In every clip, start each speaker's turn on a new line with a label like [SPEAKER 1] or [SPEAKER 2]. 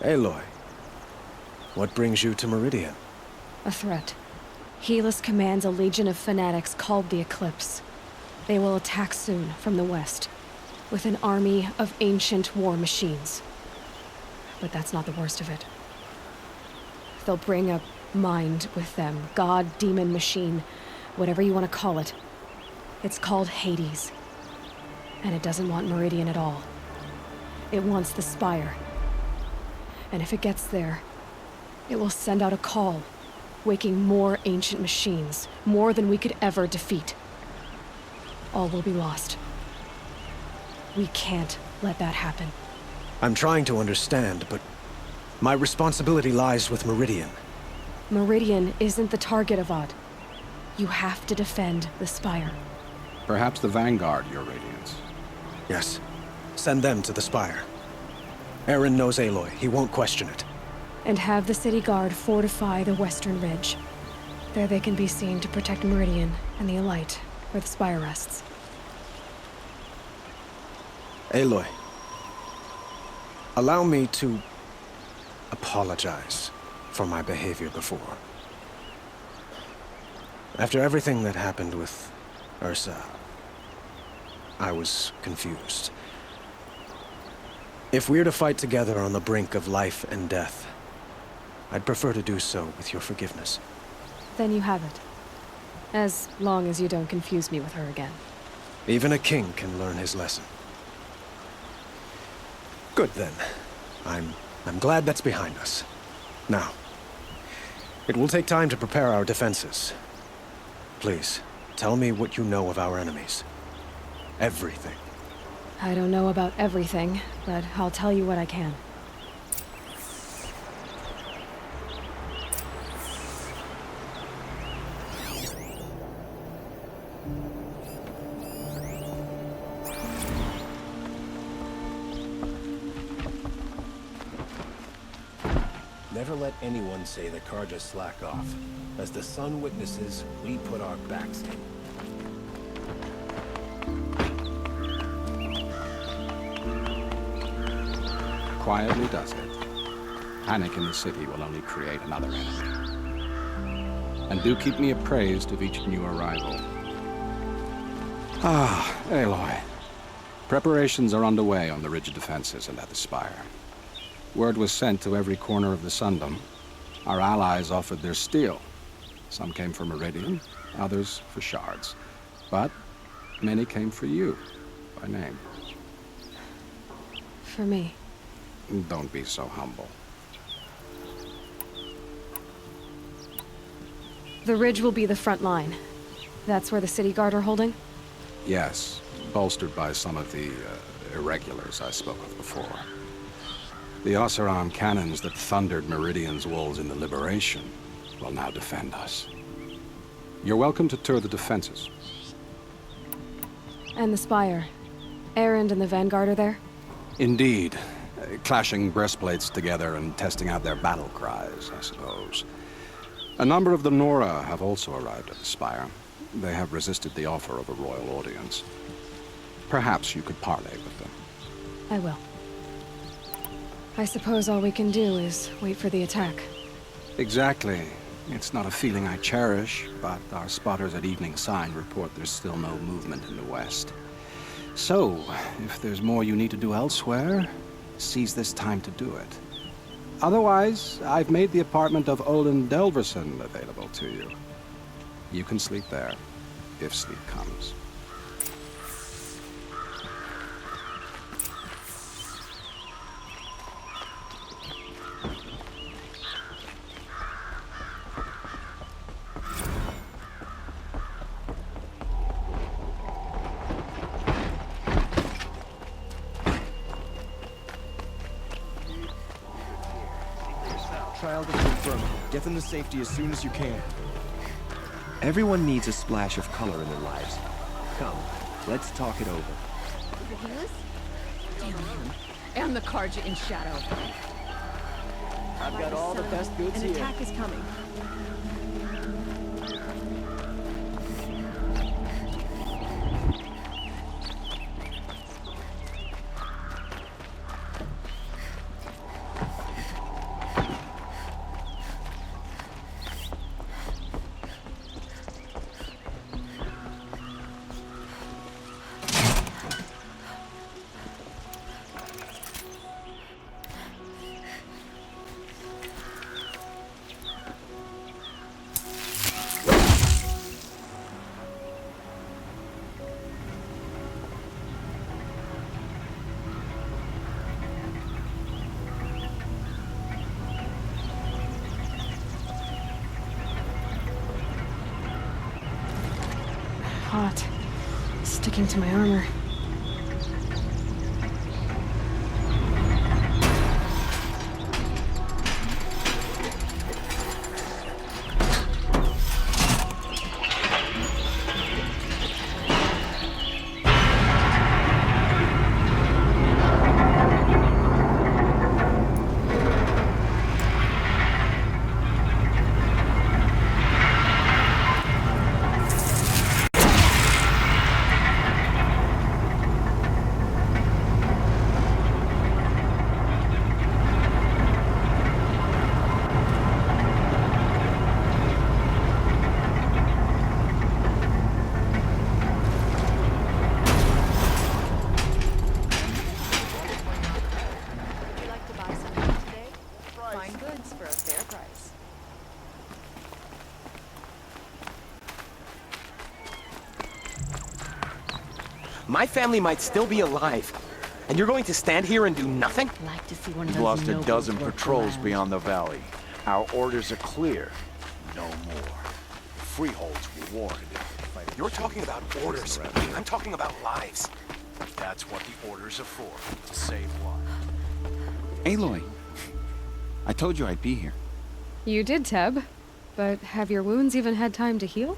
[SPEAKER 1] Aloy, what brings you to Meridian?
[SPEAKER 2] A threat. Helis commands a legion of fanatics called the Eclipse. They will attack soon from the west, with an army of ancient war machines. But that's not the worst of it. They'll bring a mind with them, god, demon, machine, whatever you want to call it. It's called Hades. And it doesn't want Meridian at all. It wants the Spire. And if it gets there, it will send out a call, waking more ancient machines, more than we could ever defeat. All will be lost. We can't let that happen.
[SPEAKER 1] I'm trying to understand, but my responsibility lies with Meridian.
[SPEAKER 2] Meridian isn't the target, Avad. You have to defend the Spire.
[SPEAKER 3] Perhaps the Vanguard, Your Radiance.
[SPEAKER 1] Yes. Send them to the Spire. Eren knows Aloy. He won't question it.
[SPEAKER 2] And have the city guard fortify the western ridge. There they can be seen to protect Meridian and the Elite, where the Spire rests.
[SPEAKER 1] Aloy, allow me to apologize for my behavior before. After everything that happened with Ursa, I was confused. If we're to fight together on the brink of life and death, I'd prefer to do so with your forgiveness.
[SPEAKER 2] Then you have it. As long as you don't confuse me with her again.
[SPEAKER 1] Even a king can learn his lesson. Good then. I'm glad that's behind us. Now, it will take time to prepare our defenses. Please, tell me what you know of our enemies. Everything.
[SPEAKER 2] I don't know about everything, but I'll tell you what I can.
[SPEAKER 4] Never let anyone say that Karja slack off. As the sun witnesses, we put our backs in.
[SPEAKER 3] Quietly does it. Panic in the city will only create another enemy. And do keep me appraised of each new arrival. Ah, Aloy. Preparations are underway on the ridge defenses and at the Spire. Word was sent to every corner of the Sundom. Our allies offered their steel. Some came for Meridian, others for shards. But many came for you, by name.
[SPEAKER 2] For me.
[SPEAKER 3] Don't be so humble.
[SPEAKER 2] The ridge will be the front line. That's where the city guard are holding?
[SPEAKER 3] Yes, bolstered by some of the irregulars I spoke of before. The Oseram cannons that thundered Meridian's walls in the Liberation will now defend us. You're welcome to tour the defenses.
[SPEAKER 2] And the Spire. Erend and the Vanguard are there?
[SPEAKER 3] Indeed. Clashing breastplates together and testing out their battle cries, I suppose. A number of the Nora have also arrived at the Spire. They have resisted the offer of a royal audience. Perhaps you could parley with them.
[SPEAKER 2] I will. I suppose all we can do is wait for the attack.
[SPEAKER 3] Exactly. It's not a feeling I cherish, but our spotters at Evening Sign report there's still no movement in the west. So, if there's more you need to do elsewhere, seize this time to do it. Otherwise, I've made the apartment of Olin Delverson available to you. You can sleep there, if sleep comes.
[SPEAKER 5] Trial to confirm. Get them to safety as soon as you can.
[SPEAKER 6] Everyone needs a splash of color in their lives. Come, let's talk it over.
[SPEAKER 7] The Helis? Damn him. And the Karja in shadow.
[SPEAKER 5] I've got all the best goods
[SPEAKER 7] An
[SPEAKER 5] here.
[SPEAKER 7] attack is coming.
[SPEAKER 2] hot. Sticking to my armor.
[SPEAKER 6] My family might still be alive. And you're going to stand here and do nothing?
[SPEAKER 7] Like to see one of
[SPEAKER 8] We've
[SPEAKER 7] those
[SPEAKER 8] lost a
[SPEAKER 7] nobles
[SPEAKER 8] dozen
[SPEAKER 7] work the
[SPEAKER 8] patrols
[SPEAKER 7] land.
[SPEAKER 8] beyond the valley. Our orders are clear. No more. Freeholds were warned.
[SPEAKER 6] You're talking about orders. I'm talking about lives.
[SPEAKER 8] That's what the orders are for, to save lives.
[SPEAKER 9] Aloy, I told you I'd be here.
[SPEAKER 2] You did, Teb. But have your wounds even had time to heal?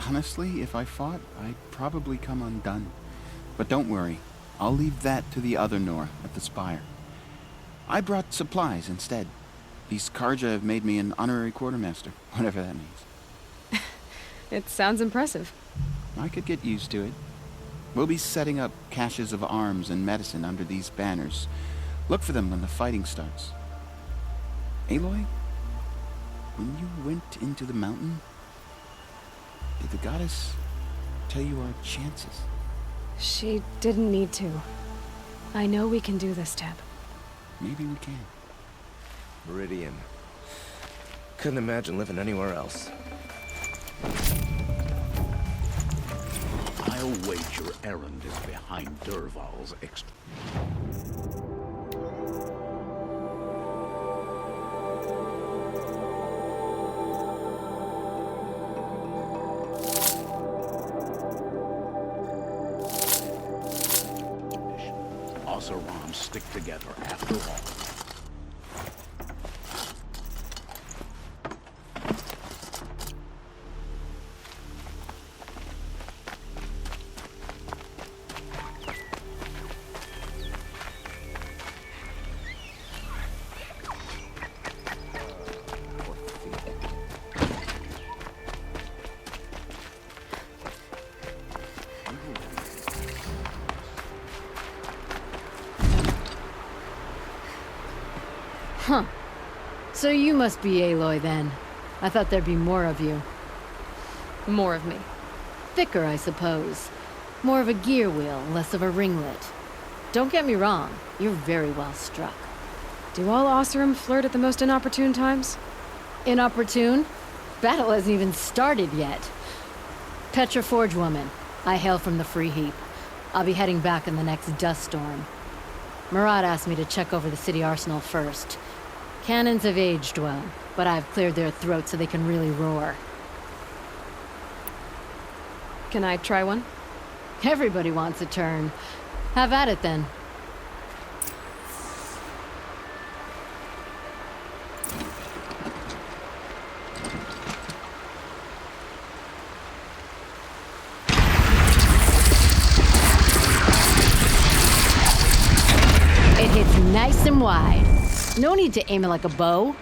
[SPEAKER 9] Honestly, if I fought, I'd probably come undone. But don't worry, I'll leave that to the other Nora at the Spire. I brought supplies instead. These Karja have made me an honorary quartermaster, whatever that means.
[SPEAKER 2] It sounds impressive.
[SPEAKER 9] I could get used to it. We'll be setting up caches of arms and medicine under these banners. Look for them when the fighting starts. Aloy, when you went into the mountain, did the goddess tell you our chances?
[SPEAKER 2] She didn't need to. I know we can do this, Teb.
[SPEAKER 9] Maybe we can.
[SPEAKER 6] Meridian. Couldn't imagine living anywhere else.
[SPEAKER 10] I'll wager Erend is behind Dervahl's extra. Osirons stick together after all.
[SPEAKER 7] Huh. So you must be Aloy then. I thought there'd be more of you.
[SPEAKER 2] More of me.
[SPEAKER 7] Thicker, I suppose. More of a gear wheel, less of a ringlet. Don't get me wrong, you're very well struck.
[SPEAKER 2] Do all Oseram flirt at the most inopportune times?
[SPEAKER 7] Inopportune? Battle hasn't even started yet. Petra Forge woman. I hail from the Free Heap. I'll be heading back in the next dust storm. Murad asked me to check over the city arsenal first. Cannons have aged well, but I've cleared their throats so they can really roar.
[SPEAKER 2] Can I try one?
[SPEAKER 7] Everybody wants a turn. Have at it then. It hits nice and wide. No need to aim it like a bow.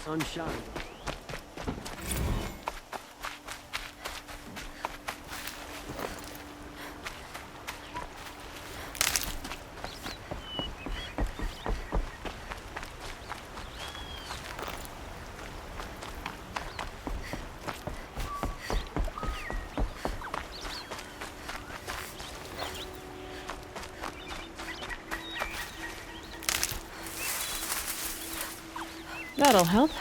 [SPEAKER 5] Sunshine.
[SPEAKER 2] That'll help.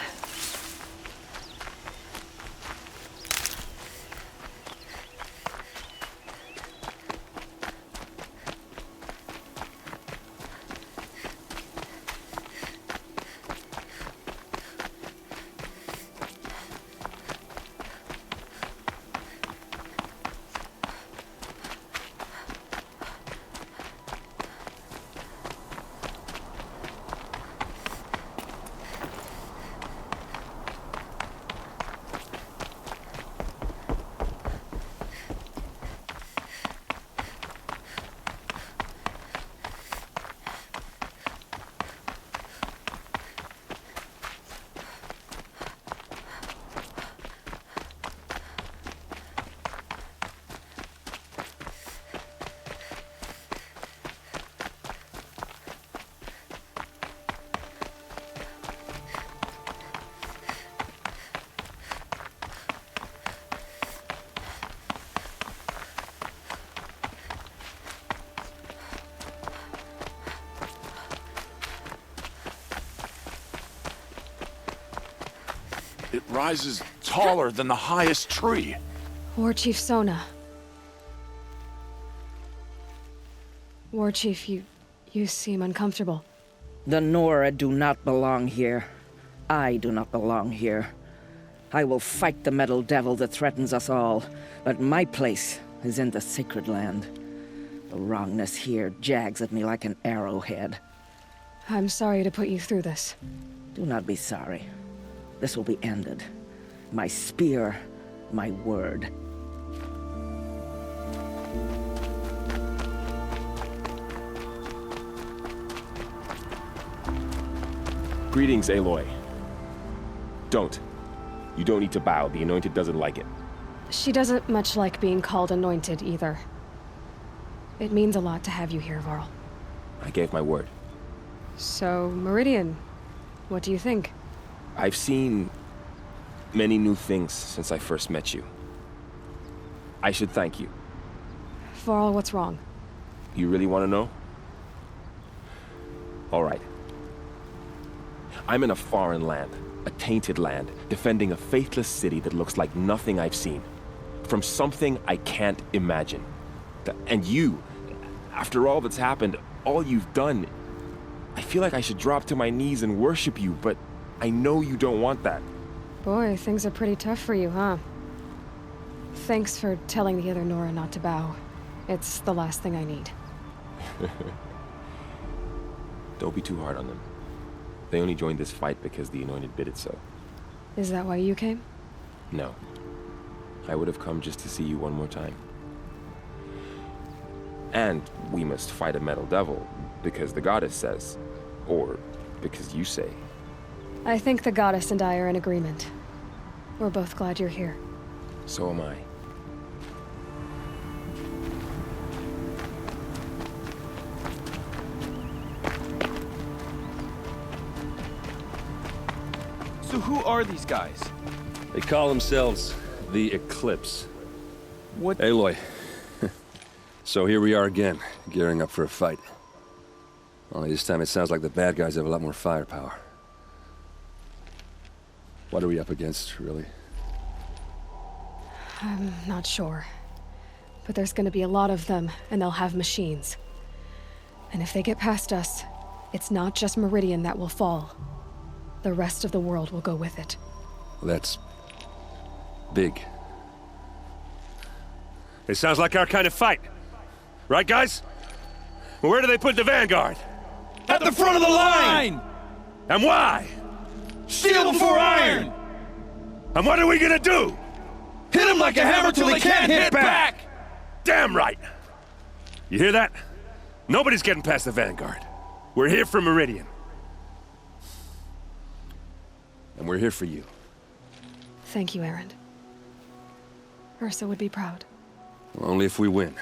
[SPEAKER 8] It rises taller than the highest tree.
[SPEAKER 2] War Chief Sona. War Chief, you seem uncomfortable.
[SPEAKER 11] The Nora do not belong here. I do not belong here. I will fight the metal devil that threatens us all, but my place is in the sacred land. The wrongness here jags at me like an arrowhead.
[SPEAKER 2] I'm sorry to put you through this.
[SPEAKER 11] Do not be sorry. This will be ended. My spear, my word.
[SPEAKER 12] Greetings, Aloy. Don't. You don't need to bow. The Anointed doesn't like it.
[SPEAKER 2] She doesn't much like being called Anointed, either. It means a lot to have you here, Varl.
[SPEAKER 12] I gave my word.
[SPEAKER 2] So, Meridian, what do you think?
[SPEAKER 12] I've seen many new things since I first met you. I should thank you.
[SPEAKER 2] Varl, what's wrong?
[SPEAKER 12] You really want to know? All right. I'm in a foreign land, a tainted land, defending a faithless city that looks like nothing I've seen. From something I can't imagine. And you, after all that's happened, all you've done, I feel like I should drop to my knees and worship you, but I know you don't want that.
[SPEAKER 2] Boy, things are pretty tough for you, huh? Thanks for telling the other Nora not to bow. It's the last thing I need.
[SPEAKER 12] Don't be too hard on them. They only joined this fight because the Anointed bid it so.
[SPEAKER 2] Is that why you came?
[SPEAKER 12] No. I would have come just to see you one more time. And we must fight a metal devil, because the goddess says. Or because you say.
[SPEAKER 2] I think the goddess and I are in agreement. We're both glad you're here.
[SPEAKER 12] So am I.
[SPEAKER 5] So who are these guys?
[SPEAKER 13] They call themselves the Eclipse.
[SPEAKER 5] What?
[SPEAKER 13] Aloy. So here we are again, gearing up for a fight. Only this time it sounds like the bad guys have a lot more firepower. What are we up against, really?
[SPEAKER 2] I'm not sure. But there's gonna be a lot of them, and they'll have machines. And if they get past us, it's not just Meridian that will fall. The rest of the world will go with it.
[SPEAKER 13] Well, that's big. It sounds like our kind of fight. Right, guys? Well, where do they put the Vanguard?
[SPEAKER 5] At the front of the line!
[SPEAKER 13] And why?
[SPEAKER 5] Steel before iron!
[SPEAKER 13] And what are we gonna do?
[SPEAKER 5] Hit them like a hammer till they can't hit back!
[SPEAKER 13] Damn right! You hear that? Nobody's getting past the Vanguard. We're here for Meridian. And we're here for you.
[SPEAKER 2] Thank you, Erend. Ursa would be proud.
[SPEAKER 13] Only if we win.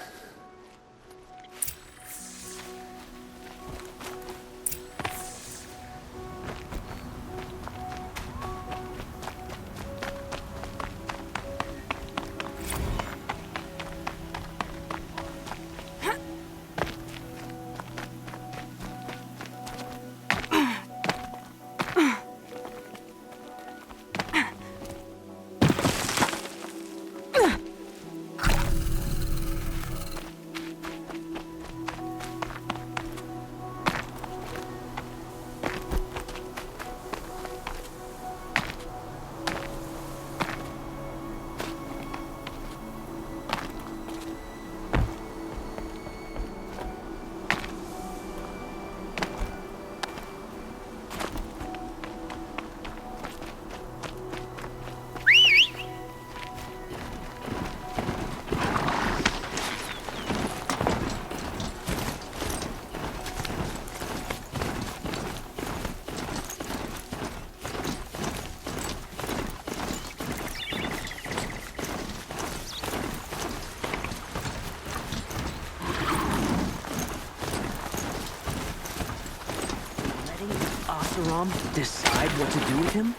[SPEAKER 14] Decide what to do with him?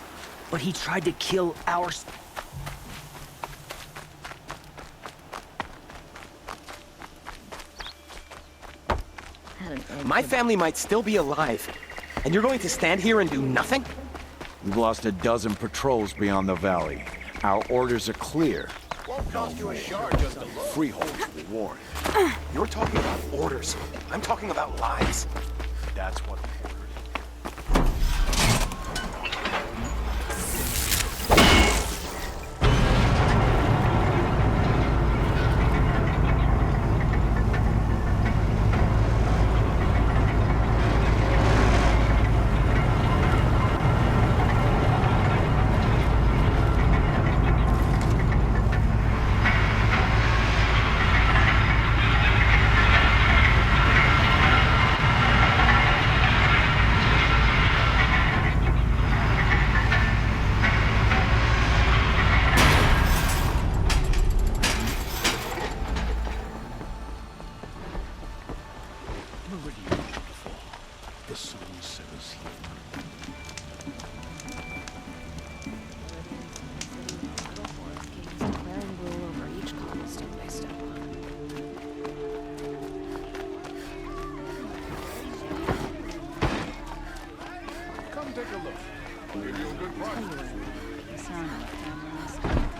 [SPEAKER 14] But he tried to kill our...
[SPEAKER 15] My family might still be alive, and you're going to stand here and do nothing?
[SPEAKER 8] We've lost a dozen patrols beyond the valley. Our orders are clear.
[SPEAKER 4] Won't cost you a shard just to look.
[SPEAKER 8] Freeholds will warn.
[SPEAKER 15] You're talking about orders. I'm talking about lives.
[SPEAKER 8] That's what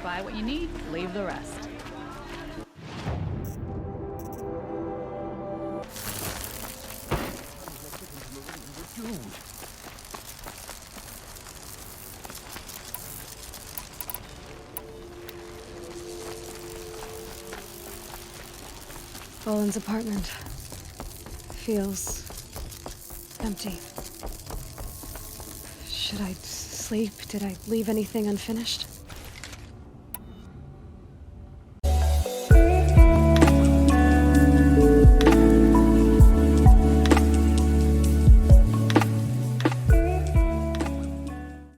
[SPEAKER 16] Buy what you need, leave the rest.
[SPEAKER 2] Boland's apartment feels empty. Should I sleep? Did I leave anything unfinished?